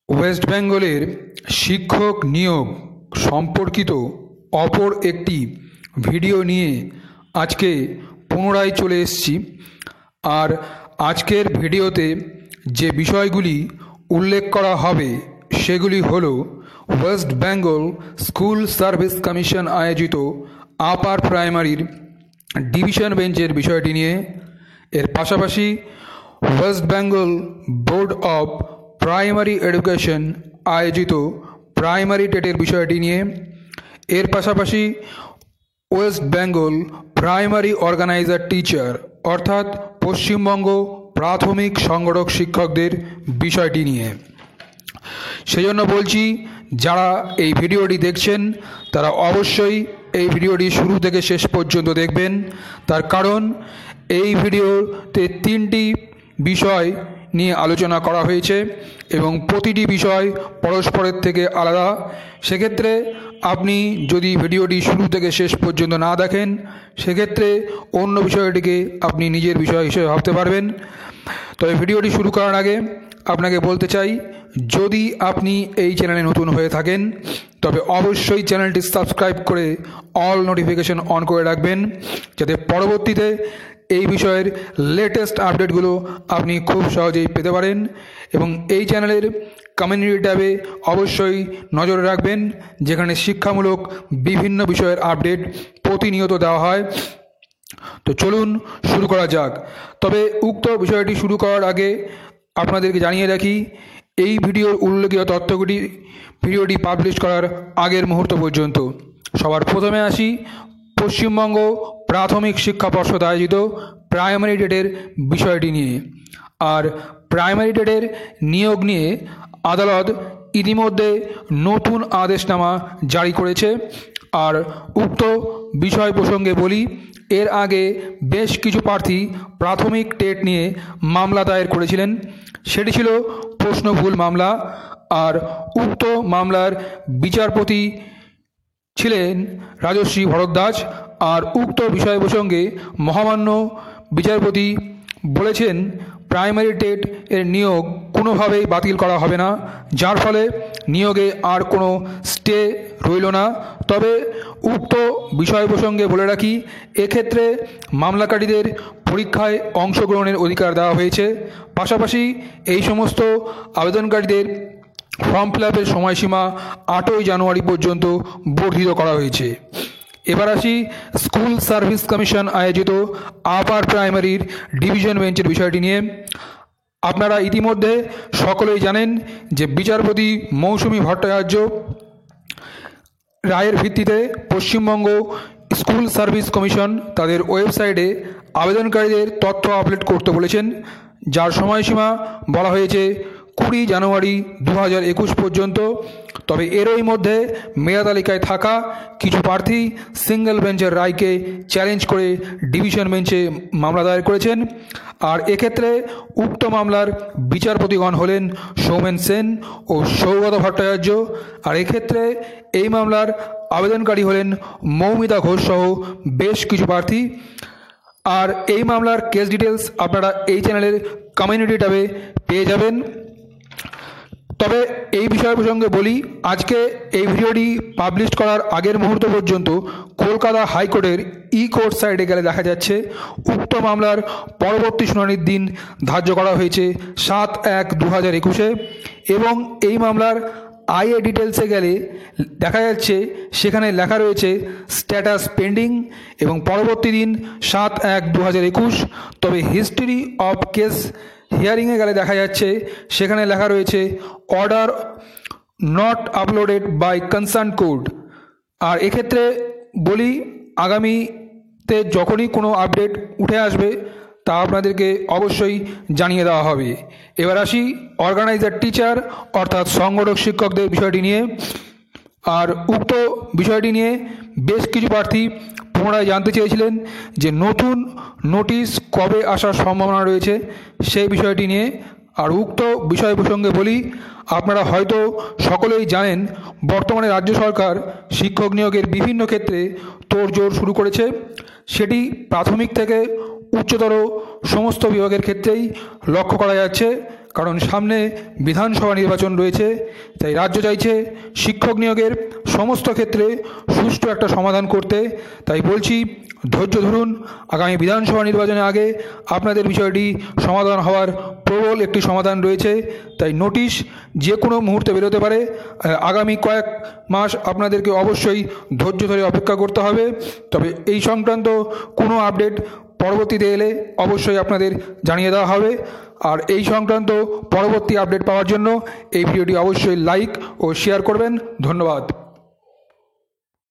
West বেঙ্গলের শিক্ষক নিয়োগ সম্পর্কিত অপর একটি ভিডিও নিয়ে আজকে পুনরায় চলে এসেছি। আর আজকের ভিডিওতে যে বিষয়গুলি উল্লেখ করা হবে সেগুলি হলো West Bengal school service commission আয়োজিত আপার প্রাইমারির ডিভিশন বেঞ্চের বিষয়টি নিয়ে, এর পাশাপাশি West Bengal board of primary education আয়োজিত প্রাইমারি টেটের বিষয়টি নিয়ে, এর পাশাপাশি West Bengal primary organiser teacher অর্থাৎ পশ্চিমবঙ্গ প্রাথমিক সংগঠক শিক্ষকদের বিষয়টি নিয়ে। সেজন্য বলছি, যারা এই ভিডিওটি দেখছেন তারা অবশ্যই এই ভিডিওটি শুরু থেকে শেষ পর্যন্ত দেখবেন। তার কারণ এই ভিডিওতে 3টি বিষয় নিয়ে আলোচনা করা হয়েছে এবং প্রতিটি বিষয় পরস্পরের থেকে আলাদা। সেক্ষেত্রে আপনি যদি ভিডিওটি শুরু থেকে শেষ পর্যন্ত না দেখেন, সেক্ষেত্রে অন্য বিষয়টিকে আপনি নিজের বিষয় হিসেবে ভাবতে পারবেন। তবে ভিডিওটি শুরু করার আগে আপনাকে বলতে চাই, যদি আপনি এই চ্যানেলে নতুন হয়ে থাকেন তবে অবশ্যই চ্যানেলটি সাবস্ক্রাইব করে অল নোটিফিকেশন অন করে রাখবেন, যাতে পরবর্তীতে এই বিষয়ের লেটেস্ট আপডেটগুলো আপনি খুব সহজেই পেতে পারেন। এবং এই চ্যানেলের কমিউনিটি ট্যাবে অবশ্যই নজরে রাখবেন, যেখানে শিক্ষামূলক বিভিন্ন বিষয়ের আপডেট প্রতিনিয়ত দেওয়া হয়। তো চলুন শুরু করা যাক। তবে উক্ত বিষয়টি শুরু করার আগে আপনাদেরকে জানিয়ে রাখি, এই ভিডিওর উল্লেখিত তথ্যগুলি ভিডিওটি পাবলিশ করার আগের মুহূর্ত পর্যন্ত। সবার প্রথমে আসি পশ্চিমবঙ্গ প্রাথমিক শিক্ষা পর্ষদ আয়োজিত প্রাইমারি টেটের বিষয়টি নিয়ে। আর প্রাইমারি টেটের নিয়োগ নিয়ে আদালত ইতিমধ্যে নতুন আদেশনামা জারি করেছে। আর উক্ত বিষয় প্রসঙ্গে বলি, এর আগে বেশ কিছু প্রার্থী প্রাথমিক টেট নিয়ে মামলা দায়ের করেছিলেন। সেটি ছিল প্রশ্নভুল মামলা। আর উক্ত মামলার বিচারপতি ছিলেন রাজশ্রী ভরদ্বাজ। আর উক্ত বিষয় প্রসঙ্গে মহামান্য বিচারপতি বলেছেন, প্রাইমারি টেট এর নিয়োগ কোনোভাবেই বাতিল করা হবে না, যার ফলে নিয়োগে আর কোনো স্টে রইল না। তবে উক্ত বিষয় প্রসঙ্গে বলে রাখি, এক্ষেত্রে মামলাকারীদের পরীক্ষায় অংশগ্রহণের অধিকার দেওয়া হয়েছে। পাশাপাশি এই সমস্ত আবেদনকারীদের ফর্ম ফিল আপের সময়সীমা 8ই জানুয়ারি পর্যন্ত বর্ধিত করা হয়েছে। এবার আসি স্কুল সার্ভিস কমিশন আয়োজিত আপার প্রাইমারির ডিভিশন বেঞ্চের বিষয়টি নিয়ে। আপনারা ইতিমধ্যে সকলেই জানেন যে বিচারপতি মৌসুমী ভট্টাচার্য রায়ের ভিত্তিতে পশ্চিমবঙ্গ স্কুল সার্ভিস কমিশন তাদের ওয়েবসাইটে আবেদনকারীদের তথ্য আপলোড করতে বলেছেন, যার সময়সীমা বলা হয়েছে 20 জানুয়ারি 2021 পর্যন্ত। তবে এরই মধ্যে মেধা তালিকায় থাকা কিছু প্রার্থী সিঙ্গেল বেঞ্চের রায়কে চ্যালেঞ্জ করে ডিভিশন বেঞ্চে মামলা দায়ের করেছেন। আর এক্ষেত্রে উক্ত মামলার বিচারপতিগণ হলেন সৌমেন সেন ও সৌগত ভট্টাচার্য। আর এক্ষেত্রে এই মামলার আবেদনকারী হলেন মৌমিতা ঘোষ সহ বেশ কিছু প্রার্থী। আর এই মামলার কেস ডিটেলস আপনারা এই চ্যানেলের কমিউনিটি ট্যাবে পেয়ে যাবেন। তবে এই বিষয় প্রসঙ্গে বলি, আজকে এই ভিডিওটি পাবলিশ করার আগের মুহূর্ত পর্যন্ত কলকাতা হাইকোর্টের কোর্ট সাইটে গেলে দেখা যাচ্ছে উক্ত মামলার পরবর্তী শুনানির দিন ধার্য করা হয়েছে 7/1/2021। এবং এই মামলার আইএ ডিটেলসে গেলে দেখা যাচ্ছে সেখানে লেখা রয়েছে স্ট্যাটাস পেন্ডিং এবং পরবর্তী দিন 7/1/2021। তবে হিস্ট্রি অফ কেস হিয়ারিংয়ে গেলে দেখা যাচ্ছে সেখানে লেখা রয়েছে order not uploaded by concern court. আর এক্ষেত্রে বলি, আগামীতে যখনই কোনো আপডেট উঠে আসবে তা আপনাদেরকে অবশ্যই জানিয়ে দেওয়া হবে। এবার আসি অর্গানাইজার টিচার অর্থাৎ সংগঠক শিক্ষকদের বিষয়টি নিয়ে। আর উক্ত বিষয়টি নিয়ে বেশ কিছু প্রার্থী পুনরায় জানতে চেয়েছিলেন যে নতুন নোটিশ কবে আসার সম্ভাবনা রয়েছে সেই বিষয়টি নিয়ে। আর উক্ত বিষয় প্রসঙ্গে বলি, আপনারা হয়তো সকলেই জানেন বর্তমানে রাজ্য সরকার শিক্ষক নিয়োগের বিভিন্ন ক্ষেত্রে তোড়জোড় শুরু করেছে। সেটি প্রাথমিক থেকে উচ্চতর সমস্ত বিভাগের ক্ষেত্রেই লক্ষ্য করা যাচ্ছে। কারণ সামনে বিধানসভা নির্বাচন রয়েছে। তাই রাজ্য চাইছে শিক্ষক নিয়োগের সমস্ত ক্ষেত্রে সুষ্ঠু একটা সমাধান করতে। তাই বলছি, ধৈর্য ধরুন, আগামী বিধানসভা নির্বাচনের আগে আপনাদের বিষয়টি সমাধান হওয়ার প্রবল একটি সমাধান রয়েছে। তাই নোটিশ যে কোনো মুহূর্তে বেরোতে পারে। আগামী কয়েক মাস আপনাদেরকে অবশ্যই ধৈর্য ধরে অপেক্ষা করতে হবে। তবে এই সংক্রান্ত কোনো আপডেট পরবর্তীতে এলে অবশ্যই আপনাদের জানিয়ে দেওয়া হবে। আর এই সংক্রান্ত পরবর্তী আপডেট পাওয়ার জন্য এই ভিডিওটি অবশ্যই লাইক ও শেয়ার করবেন। ধন্যবাদ।